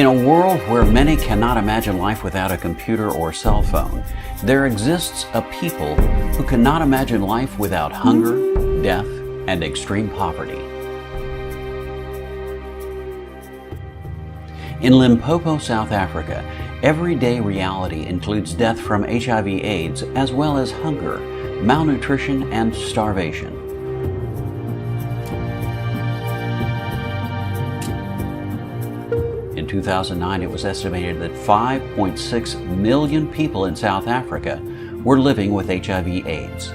In a world where many cannot imagine life without a computer or cell phone, there exists a people who cannot imagine life without hunger, death, and extreme poverty. In Limpopo, South Africa, everyday reality includes death from HIV/AIDS as well as hunger, malnutrition, and starvation. In 2009, it was estimated that 5.6 million people in South Africa were living with HIV/AIDS.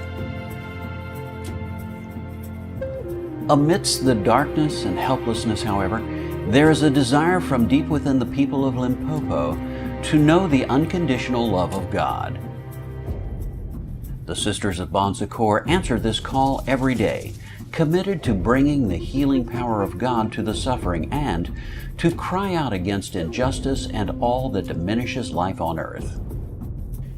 Amidst the darkness and helplessness, however, there is a desire from deep within the people of Limpopo to know the unconditional love of God. The Sisters of Bon Secours answer this call every day, committed to bringing the healing power of God to the suffering and to cry out against injustice and all that diminishes life on earth.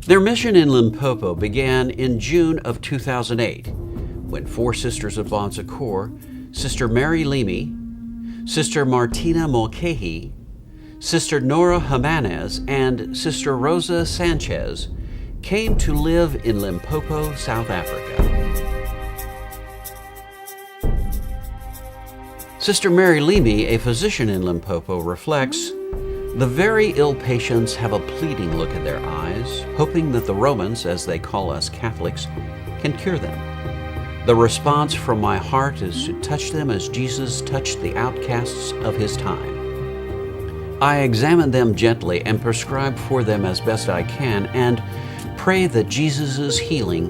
Their mission in Limpopo began in June of 2008, when 4 Sisters of Bon Secours, Sister Mary Limi, Sister Martina Mulcahy, Sister Nora Jimenez, and Sister Rosa Sanchez came to live in Limpopo, South Africa. Sister Mary Limi, a physician in Limpopo, reflects, "The very ill patients have a pleading look in their eyes, hoping that the Romans, as they call us Catholics, can cure them. The response from my heart is to touch them as Jesus touched the outcasts of his time. I examine them gently and prescribe for them as best I can and pray that Jesus' healing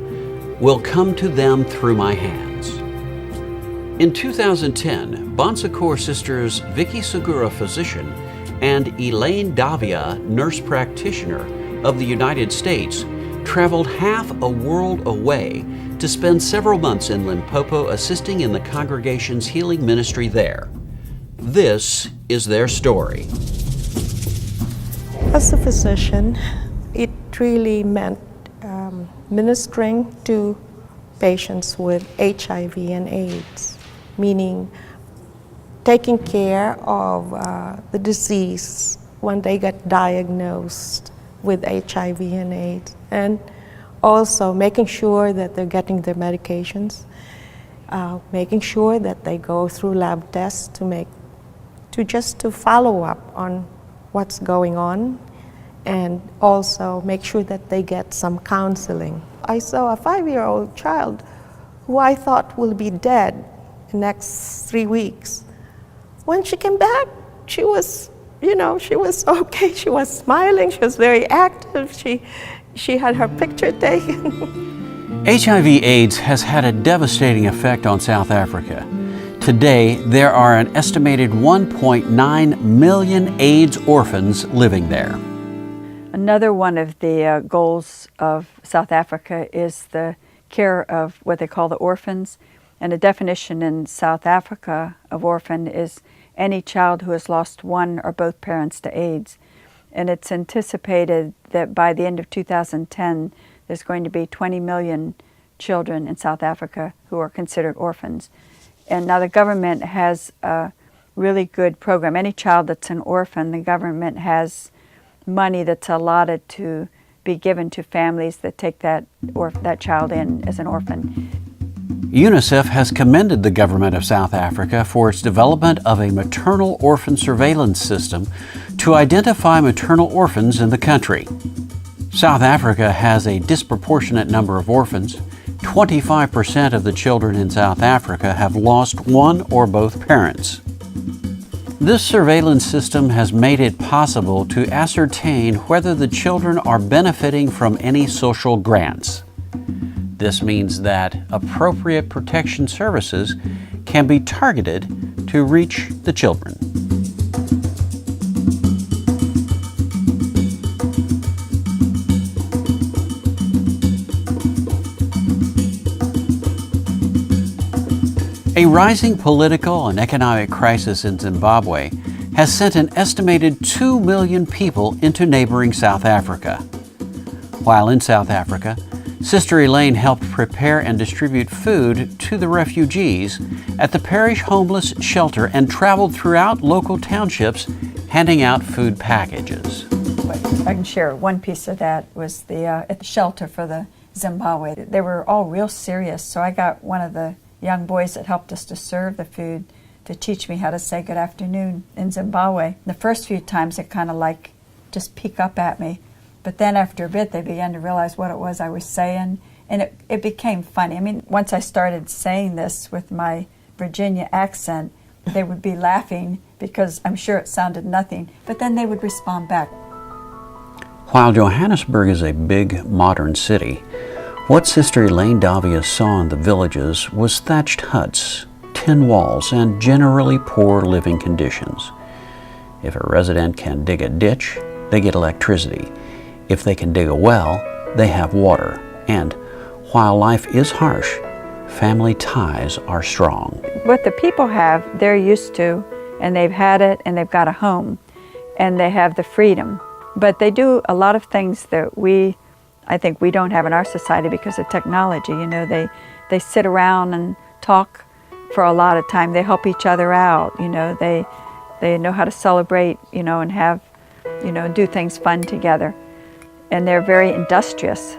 will come to them through my hands." In 2010, Bon Secours sisters Vicky Segura, physician, and Elaine Davia, nurse practitioner of the United States, traveled half a world away to spend several months in Limpopo assisting in the congregation's healing ministry there. This is their story. As a physician, it really meant ministering to patients with HIV and AIDS, meaning taking care of the disease when they get diagnosed with HIV and AIDS, and also making sure that they're getting their medications, making sure that they go through lab tests to follow up on what's going on, and also make sure that they get some counseling. I saw a 5-year-old child who I thought will be dead in the next 3 weeks. When she came back, she was okay. She was smiling, she was very active, she had her picture taken. HIV/AIDS has had a devastating effect on South Africa. Today, there are an estimated 1.9 million AIDS orphans living there. Another one of the goals of South Africa is the care of what they call the orphans. And the definition in South Africa of orphan is any child who has lost one or both parents to AIDS. And it's anticipated that by the end of 2010, there's going to be 20 million children in South Africa who are considered orphans. And now the government has a really good program. Any child that's an orphan, the government has money that's allotted to be given to families that take that child in as an orphan. UNICEF has commended the government of South Africa for its development of a maternal orphan surveillance system to identify maternal orphans in the country. South Africa has a disproportionate number of orphans. 25% of the children in South Africa have lost one or both parents. This surveillance system has made it possible to ascertain whether the children are benefiting from any social grants. This means that appropriate protection services can be targeted to reach the children. A rising political and economic crisis in Zimbabwe has sent an estimated 2 million people into neighboring South Africa. While in South Africa, Sister Elaine helped prepare and distribute food to the refugees at the parish homeless shelter and traveled throughout local townships handing out food packages. I can share one piece of that was at the shelter for the Zimbabwe. They were all real serious, so I got one of the young boys that helped us to serve the food to teach me how to say good afternoon in Zimbabwe. The first few times they kind of like just peek up at me, but then after a bit they began to realize what it was I was saying, and it became funny. I mean, once I started saying this with my Virginia accent, they would be laughing because I'm sure it sounded nothing, but then they would respond back. While Johannesburg is a big, modern city, what Sister Elaine Davia saw in the villages was thatched huts, tin walls, and generally poor living conditions. If a resident can dig a ditch, they get electricity. If they can dig a well, they have water. And while life is harsh, family ties are strong. What the people have, they're used to, and they've had it, and they've got a home, and they have the freedom. But they do a lot of things that I think we don't have in our society because of technology. You know, they sit around and talk for a lot of time. They help each other out. You know, they know how to celebrate, you know, and have, you know, do things fun together. And they're very industrious.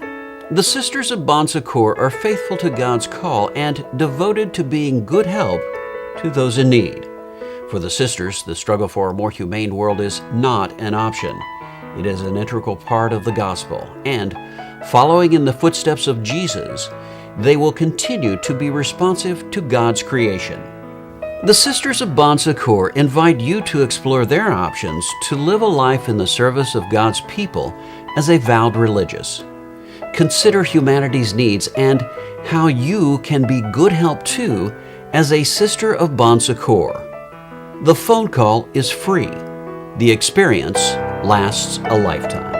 The Sisters of Bon Secours are faithful to God's call and devoted to being good help to those in need. For the sisters, the struggle for a more humane world is not an option. It is an integral part of the gospel, and following in the footsteps of Jesus, they will continue to be responsive to God's creation. The Sisters of Bon Secours invite you to explore their options to live a life in the service of God's people as a vowed religious. Consider humanity's needs and how you can be good help too as a Sister of Bon Secours. The phone call is free. The experience lasts a lifetime.